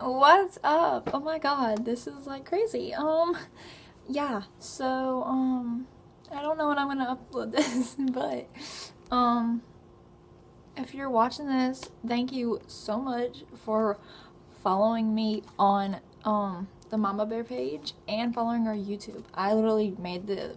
What's up? Oh my god, this is like crazy. Yeah, so, I don't know when I'm gonna upload this, but, um, if you're watching this, thank you so much for following me on, the Mama Bear page and following our YouTube. I literally made the,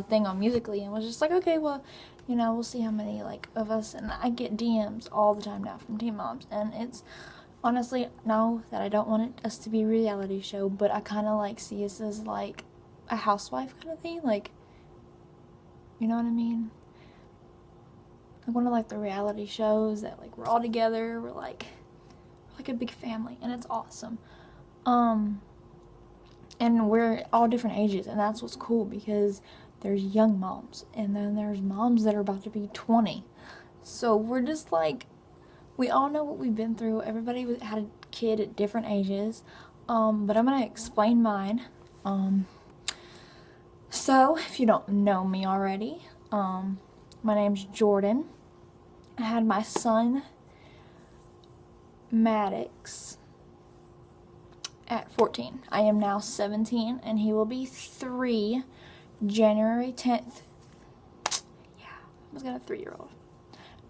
thing on Musically and was just like, okay, well, we'll see how many, like, of us, and I get DMs all the time now from teen moms, and it's honestly, now that I don't want us to be a reality show, but I kind of like see us as like a housewife kind of thing. Like, you know what I mean? Like one of like the reality shows that like we're all together. We're like a big family, and it's awesome. Um, and we're all different ages, and that's what's cool because there's young moms, and then there's moms that are about to be 20. So we're just like we all know what we've been through. Everybody had a kid at different ages. But I'm gonna explain mine. So if you don't know me already, my name's Jordan. I had my son Maddox at 14. I am now 17, and he will be 3 January 10th. Yeah, I was got a 3-year-old.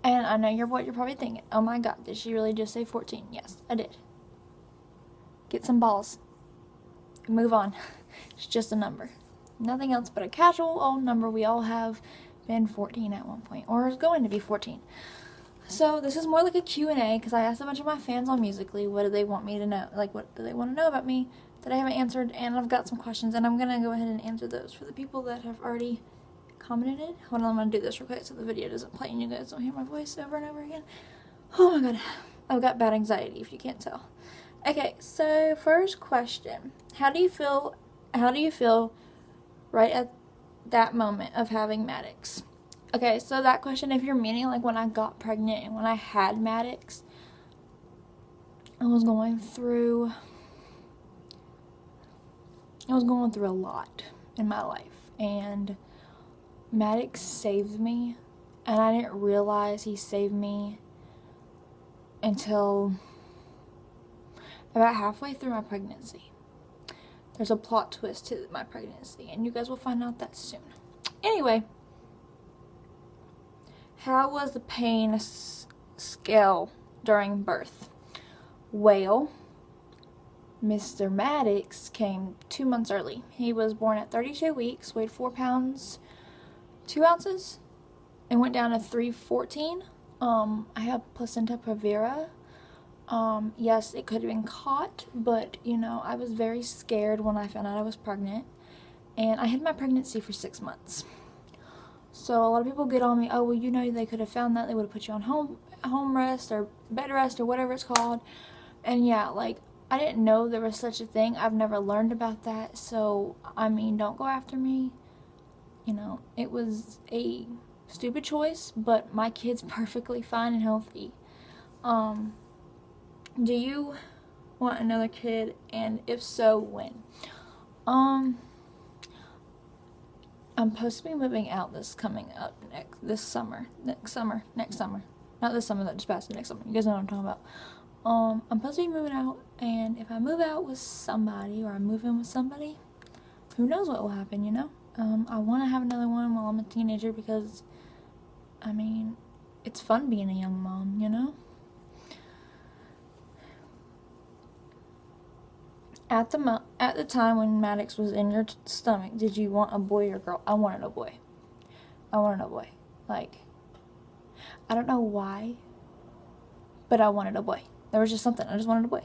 And I know what you're probably thinking. Oh my god, did she really just say 14? Yes, I did. Get some balls. Move on. It's just a number. Nothing else but a casual old number. We all have been 14 at one point, or is going to be 14. So this is more like a Q&A because I asked a bunch of my fans on Musically what do they want me to know, like what do they want to know about me that I haven't answered, and I've got some questions, and I'm going to go ahead and answer those for the people that have already commented. Hold on, I'm going to do this real quick so the video doesn't play and you guys don't hear my voice over and over again. Oh my god, I've got bad anxiety if you can't tell. Okay, so first question. How do you feel right at that moment of having Maddox? Okay, so that question, if you're meaning like when I got pregnant and when I had Maddox, I was going through a lot in my life, and Maddox saved me, and I didn't realize he saved me until about halfway through my pregnancy. There's a plot twist to my pregnancy, and you guys will find out that soon. Anyway, how was the pain scale during birth? Well, Mr. Maddox came 2 months early. He was born at 32 weeks, weighed 4 pounds, 2 ounces, and went down to 314. I have placenta previa. Yes, it could have been caught, but, I was very scared when I found out I was pregnant, and I had my pregnancy for 6 months. So a lot of people get on me, oh, well, they could have found that, they would have put you on home rest or bed rest or whatever it's called, and yeah, like, I didn't know there was such a thing. I've never learned about that, so, don't go after me. It was a stupid choice, but my kid's perfectly fine and healthy. Do you want another kid, and if so, when? I'm supposed to be moving out this summer. Not this summer that just passed, next summer. You guys know what I'm talking about. I'm supposed to be moving out, and if I move out with somebody, or I move in with somebody, who knows what will happen, I want to have another one while I'm a teenager because, it's fun being a young mom, At the time when Maddox was in your stomach, did you want a boy or girl? I wanted a boy. Like, I don't know why, but I wanted a boy. There was just something. I just wanted a boy.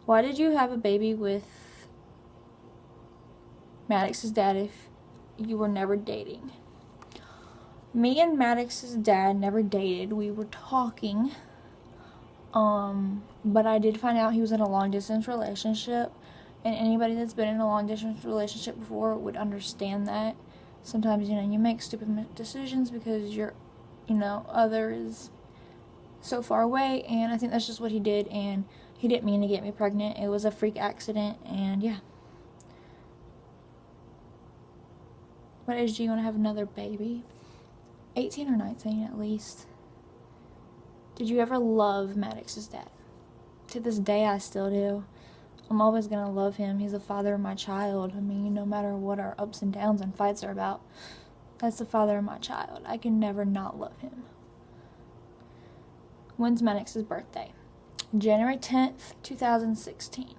Why did you have a baby with Maddox's dad if you were never dating? Me and Maddox's dad never dated. We were talking. But I did find out he was in a long-distance relationship, and anybody that's been in a long-distance relationship before would understand that. Sometimes, you make stupid decisions because your, other is so far away, and I think that's just what he did, and he didn't mean to get me pregnant. It was a freak accident, and yeah. What age do you want to have another baby? 18 or 19 at least. Did you ever love Maddox's dad? To this day, I still do. I'm always going to love him. He's the father of my child. I mean, no matter what our ups and downs and fights are about, that's the father of my child. I can never not love him. When's Maddox's birthday? January 10th, 2016.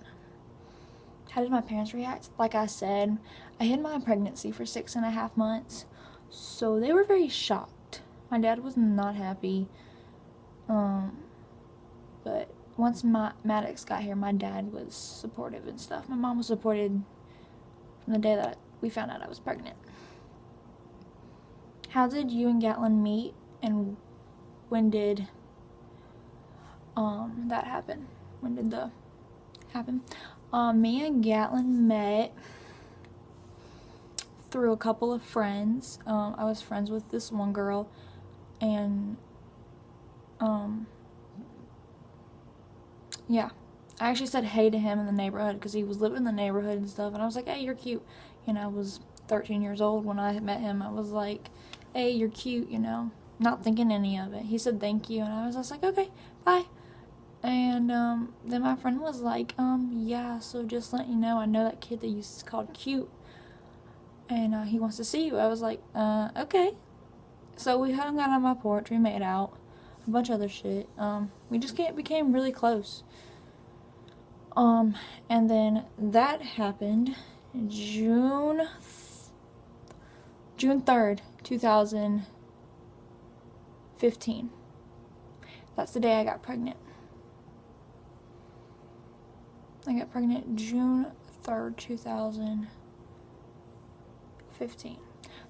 How did my parents react? Like I said, I hid my pregnancy for 6.5 months, so they were very shocked. My dad was not happy, but once Maddox got here, my dad was supportive and stuff. My mom was supported from the day that we found out I was pregnant. How did you and Gatlin meet, and when did that happen? When did that happen? Me and Gatlin met through a couple of friends. I was friends with this one girl, and yeah, I actually said hey to him in the neighborhood because he was living in the neighborhood and stuff, and I was like, hey, you're cute. You know, I was 13 years old when I met him. I was like, hey, you're cute, you know, not thinking any of it. He said thank you, and I was just like, okay, bye. And then my friend was like, yeah, so just let you know, I know that kid that you called cute, and he wants to see you. I was like, okay. So we hung out on my porch, we made out, a bunch of other shit. We just became really close. And then that happened June 3rd, 2015. That's the day I got pregnant. I got pregnant June 3rd, 2015.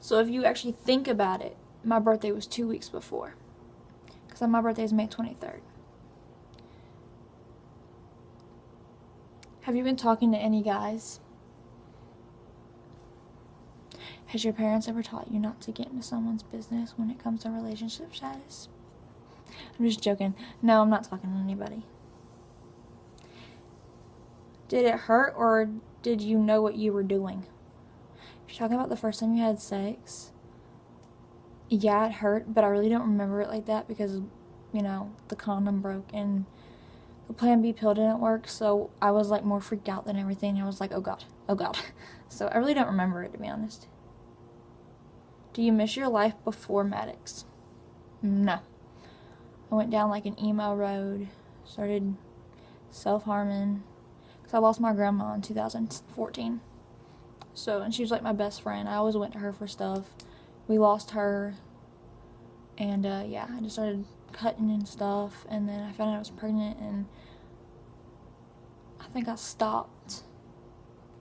So if you actually think about it, my birthday was 2 weeks before. Because my birthday is May 23rd. Have you been talking to any guys? Has your parents ever taught you not to get into someone's business when it comes to relationship status? I'm just joking. No, I'm not talking to anybody. Did it hurt, or did you know what you were doing? If you're talking about the first time you had sex, yeah, it hurt, but I really don't remember it like that because, you know, the condom broke and the Plan B pill didn't work, so I was like more freaked out than everything. I was like, oh god, oh god. So I really don't remember it, to be honest. Do you miss your life before Maddox? No. I went down like an emo road, started self-harming, because I lost my grandma in 2014. So, and she was like my best friend. I always went to her for stuff. We lost her, and yeah, I just started cutting and stuff, and then I found out I was pregnant, and I think I stopped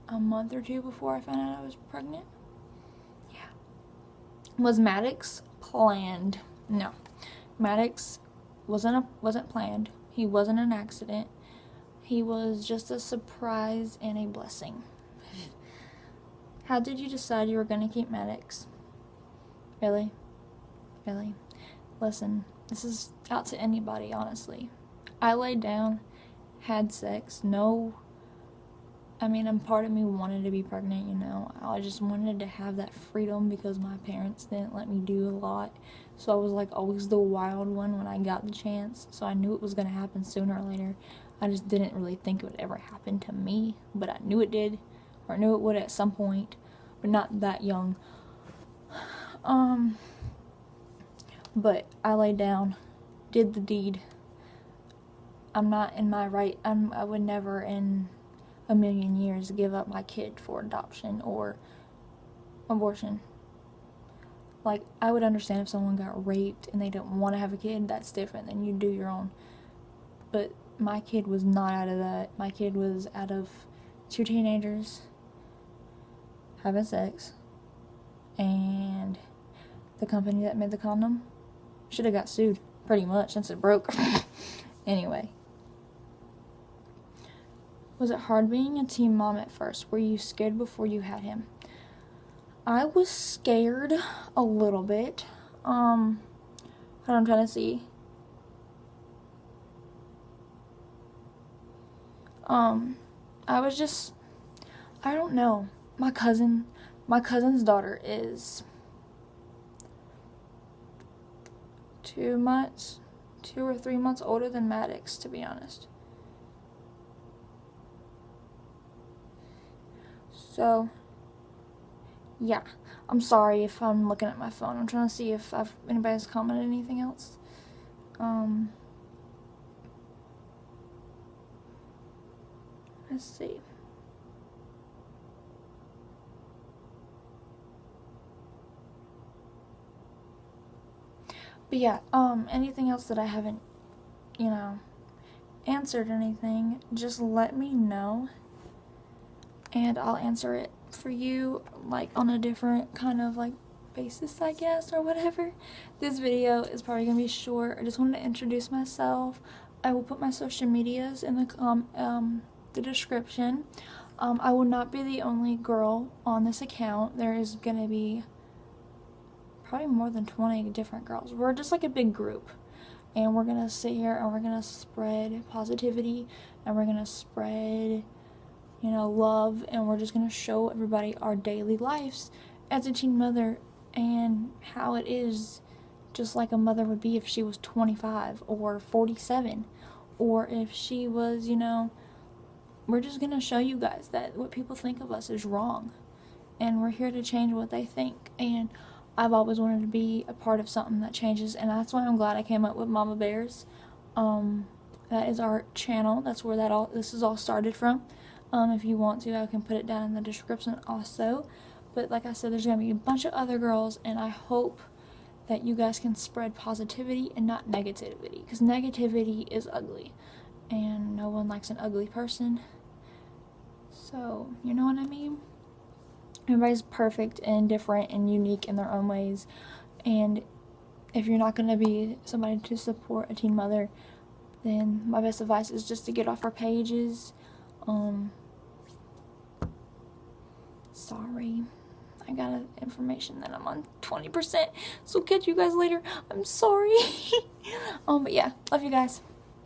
a month or two before I found out I was pregnant. Yeah. Was Maddox planned? No. Maddox wasn't planned. He wasn't an accident. He was just a surprise and a blessing. How did you decide you were going to keep Maddox? Really? Really? Listen, this is out to anybody, honestly. I laid down, had sex, part of me wanted to be pregnant, you know. I just wanted to have that freedom because my parents didn't let me do a lot. So I was like always the wild one when I got the chance. So I knew it was going to happen sooner or later. I just didn't really think it would ever happen to me, but I knew it did, or I knew it would at some point, but not that young. But I laid down, did the deed. I'm not in my right, I would never in a million years give up my kid for adoption or abortion. Like, I would understand if someone got raped and they don't want to have a kid, that's different, then you do your own. But my kid was not out of that. My kid was out of 2 teenagers having sex, and the company that made the condom should have got sued, pretty much, since it broke. Anyway. Was it hard being a teen mom at first? Were you scared before you had him? I was scared a little bit. Hold on, I'm trying to see. I was just, I don't know. My cousin's daughter is 2 or 3 months older than Maddox, to be honest. So, yeah. I'm sorry if I'm looking at my phone. I'm trying to see if anybody's commented anything else. Let's see. But yeah, anything else that I haven't, answered anything, just let me know. And I'll answer it for you, like, on a different kind of, like, basis, I guess, or whatever. This video is probably gonna be short. I just wanted to introduce myself. I will put my social medias in the description. I will not be the only girl on this account. There is gonna be probably more than 20 different girls. We're just like a big group, and we're gonna sit here and we're gonna spread positivity, and we're gonna spread, love, and we're just gonna show everybody our daily lives as a teen mother and how it is just like a mother would be if she was 25 or 47, or if she was, we're just gonna show you guys that what people think of us is wrong, and we're here to change what they think. And I've always wanted to be a part of something that changes, and that's why I'm glad I came up with Mama Bears. That is our channel. That's where this is all started from. If you want to, I can put it down in the description also. But like I said, there's going to be a bunch of other girls, and I hope that you guys can spread positivity and not negativity, because negativity is ugly, and no one likes an ugly person. So, you know what I mean? Everybody's perfect and different and unique in their own ways, and if you're not going to be somebody to support a teen mother, then my best advice is just to get off our pages. Sorry, I got information that I'm on 20%, so catch you guys later. I'm sorry. But yeah, love you guys.